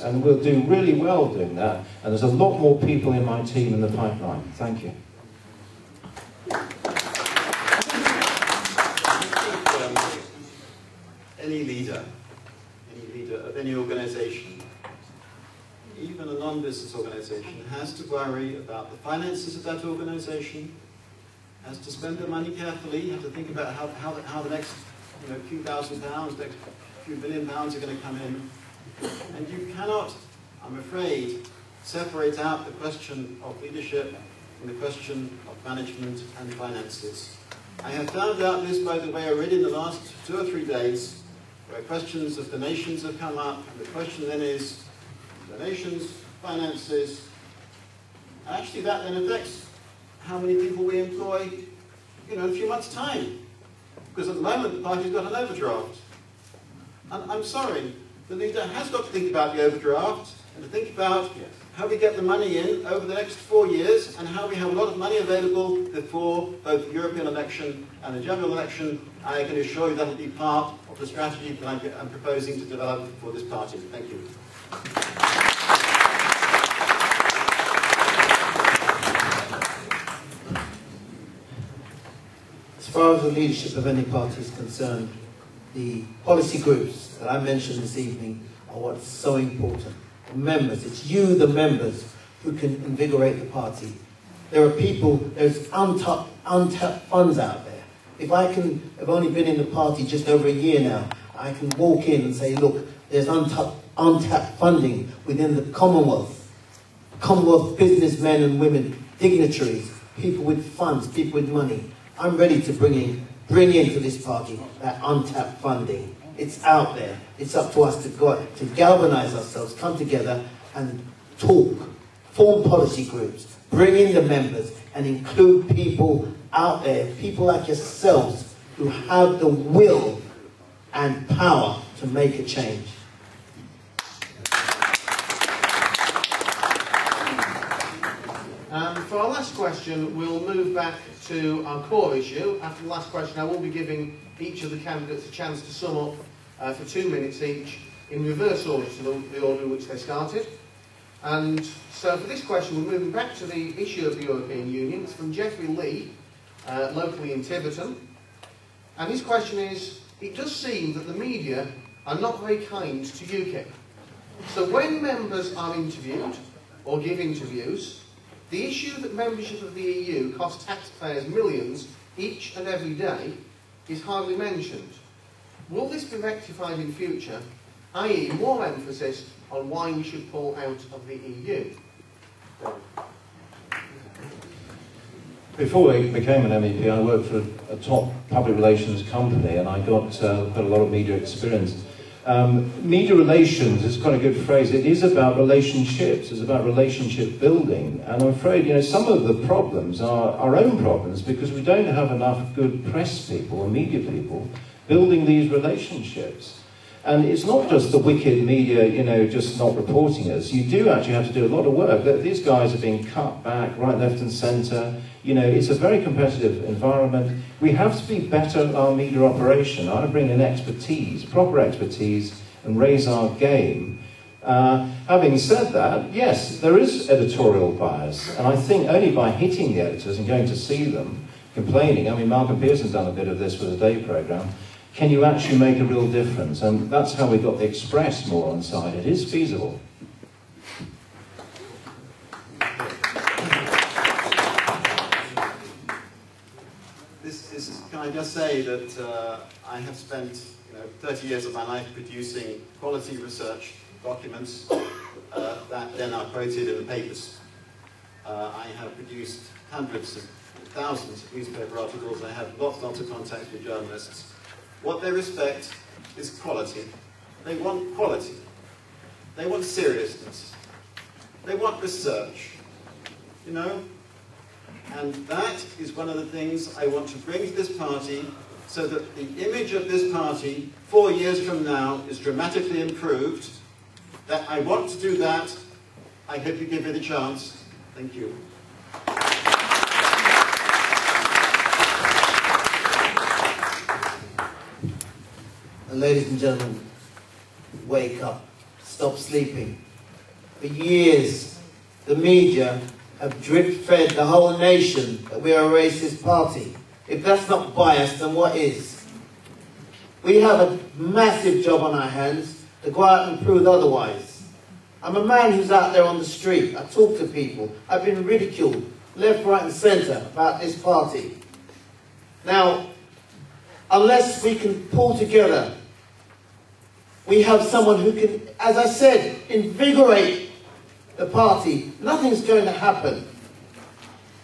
and we'll do really well doing that, and there's a lot more people in my team in the pipeline. Thank you. Any leader of any organisation, even a non-business organisation, has to worry about the finances of that organisation, has to spend their money carefully, has to think about how the next few thousand pounds, next few billion pounds are going to come in. And you cannot, I'm afraid, separate out the question of leadership from the question of management and finances. I have found out this, by the way, already in the last 2 or 3 days, where questions of donations have come up, and the question then is, donations, finances, actually that then affects how many people we employ, in a few months' time. Because at the moment, the party's got an overdraft. And I'm sorry, the leader has got to think about the overdraft, and to think about how we get the money in over the next 4 years, and how we have a lot of money available before both the European election and the general election. I can assure you that will be part of the strategy that I'm proposing to develop for this party. Thank you. As far as the leadership of any party is concerned, the policy groups that I mentioned this evening are what's so important. The members, it's you, the members, who can invigorate the party. There are people, there's untapped funds out there. If I've only been in the party just over a year now, I can walk in and say, look, there's untapped funding within the Commonwealth businessmen and women, dignitaries, people with funds, people with money. I'm ready to bring into this party that untapped funding. It's out there. It's up to us to galvanise ourselves, come together and talk, form policy groups, bring in the members and include people out there, people like yourselves who have the will and power to make a change. For our last question, we'll move back to our core issue. After the last question, I will be giving each of the candidates a chance to sum up for 2 minutes each, in reverse order to the order in which they started. And so for this question, we're moving back to the issue of the European Union. It's from Geoffrey Lee, locally in Tiverton. And his question is, it does seem that the media are not very kind to UKIP. So when members are interviewed, or give interviews, the issue that membership of the EU costs taxpayers millions each and every day is hardly mentioned. Will this be rectified in future, i.e. more emphasis on why we should pull out of the EU? Before I became an MEP, I worked for a top public relations company, and I got a lot of media experience. Media relations is quite a good phrase. It is about relationships. It's about relationship building. And I'm afraid, some of the problems are our own problems because we don't have enough good press people or media people building these relationships. And it's not just the wicked media, just not reporting us. You do actually have to do a lot of work. These guys are being cut back right, left and centre. It's a very competitive environment. We have to be better at our media operation. I want to bring in expertise, proper expertise, and raise our game. Having said that, yes, there is editorial bias. And I think only by hitting the editors and going to see them, complaining, Malcolm Pearson's done a bit of this with the Day programme, can you actually make a real difference? And that's how we got the Express more on side. It is feasible. Can I just say that I have spent 30 years of my life producing quality research documents that then are quoted in the papers. I have produced hundreds of thousands of newspaper articles. I have lots of contacts with journalists. What they respect is quality. They want quality. They want seriousness. They want research. And that is one of the things I want to bring to this party, so that the image of this party 4 years from now is dramatically improved. That I want to do that. I hope you give me the chance. Thank you. And ladies and gentlemen, wake up. Stop sleeping. For years, the media have drip-fed the whole nation that we are a racist party. If that's not bias, then what is? We have a massive job on our hands to go out and prove otherwise. I'm a man who's out there on the street. I talk to people. I've been ridiculed left, right and centre about this party. Now, unless we can pull together, we have someone who can, as I said, invigorate the party, nothing's going to happen.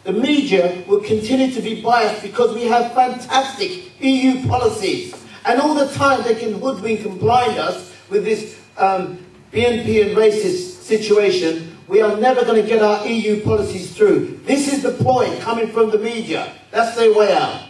The media will continue to be biased because we have fantastic EU policies. And all the time they can hoodwink and blind us with this BNP and racist situation. We are never going to get our EU policies through. This is the point coming from the media. That's their way out.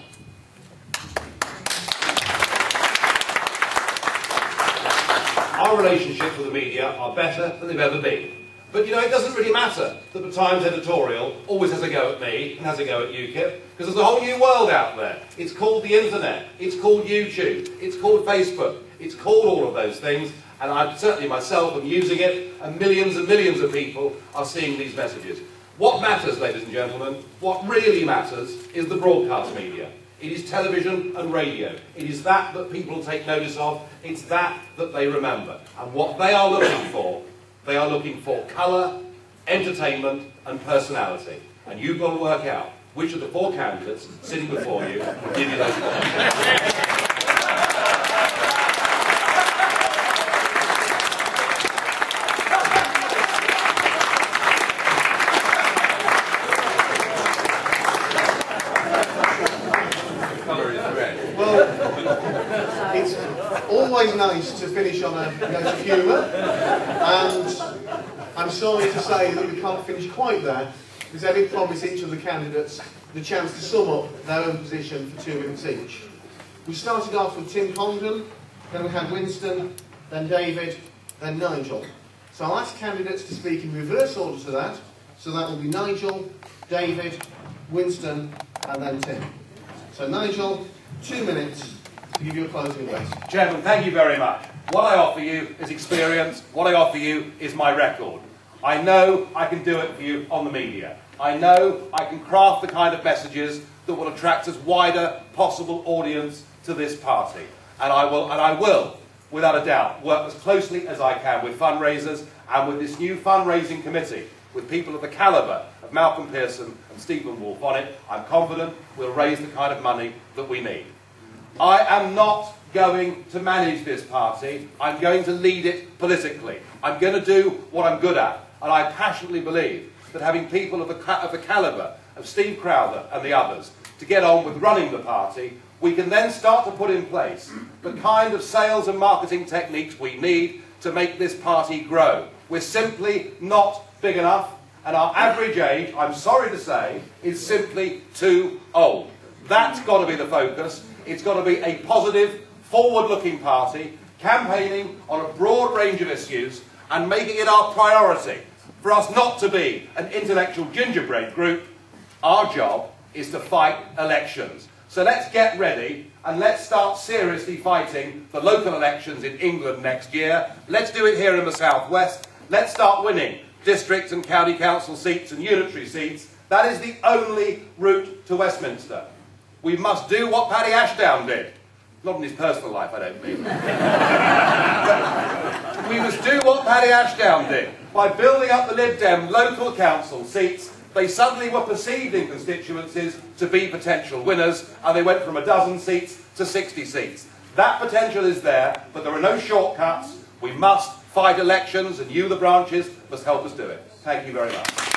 Our relationships with the media are better than they've ever been. But you know, it doesn't really matter that the Times editorial always has a go at me and has a go at UKIP, because there's a whole new world out there. It's called the internet, it's called YouTube, it's called Facebook, it's called all of those things, and I certainly myself am using it, and millions of people are seeing these messages. What matters, ladies and gentlemen, what really matters is the broadcast media. It is television and radio. It is that people take notice of. It's that they remember. And what they are looking for colour, entertainment and personality. And you've got to work out which of the 4 candidates sitting before you will give you those points. Always nice to finish on a note of humour, and I'm sorry to say that we can't finish quite there, because I did promise each of the candidates the chance to sum up their own position for 2 minutes each. We started off with Tim Condon, then we had Winston, then David, then Nigel. So I'll ask candidates to speak in reverse order to that, so that will be Nigel, David, Winston, and then Tim. So Nigel, 2 minutes to give you a closing address. Chairman, thank you very much. What I offer you is experience. What I offer you is my record. I know I can do it for you on the media. I know I can craft the kind of messages that will attract as wider possible audience to this party. And I will, without a doubt, work as closely as I can with fundraisers and with this new fundraising committee, with people of the calibre of Malcolm Pearson and Stephen Wolfe on it. I'm confident we'll raise the kind of money that we need. I am not going to manage this party. I'm going to lead it politically. I'm going to do what I'm good at. And I passionately believe that having people of the calibre of Steve Crowther and the others to get on with running the party, we can then start to put in place the kind of sales and marketing techniques we need to make this party grow. We're simply not big enough, and our average age, I'm sorry to say, is simply too old. That's got to be the focus. It's got to be a positive, forward-looking party, campaigning on a broad range of issues and making it our priority. For us not to be an intellectual gingerbread group, our job is to fight elections. So let's get ready and let's start seriously fighting the local elections in England next year. Let's do it here in the South West. Let's start winning district and county council seats and unitary seats. That is the only route to Westminster. We must do what Paddy Ashdown did. Not in his personal life, I don't mean. We must do what Paddy Ashdown did. By building up the Lib Dem local council seats, they suddenly were perceived in constituencies to be potential winners, and they went from 12 seats to 60 seats. That potential is there, but there are no shortcuts. We must fight elections, and you, the branches, must help us do it. Thank you very much.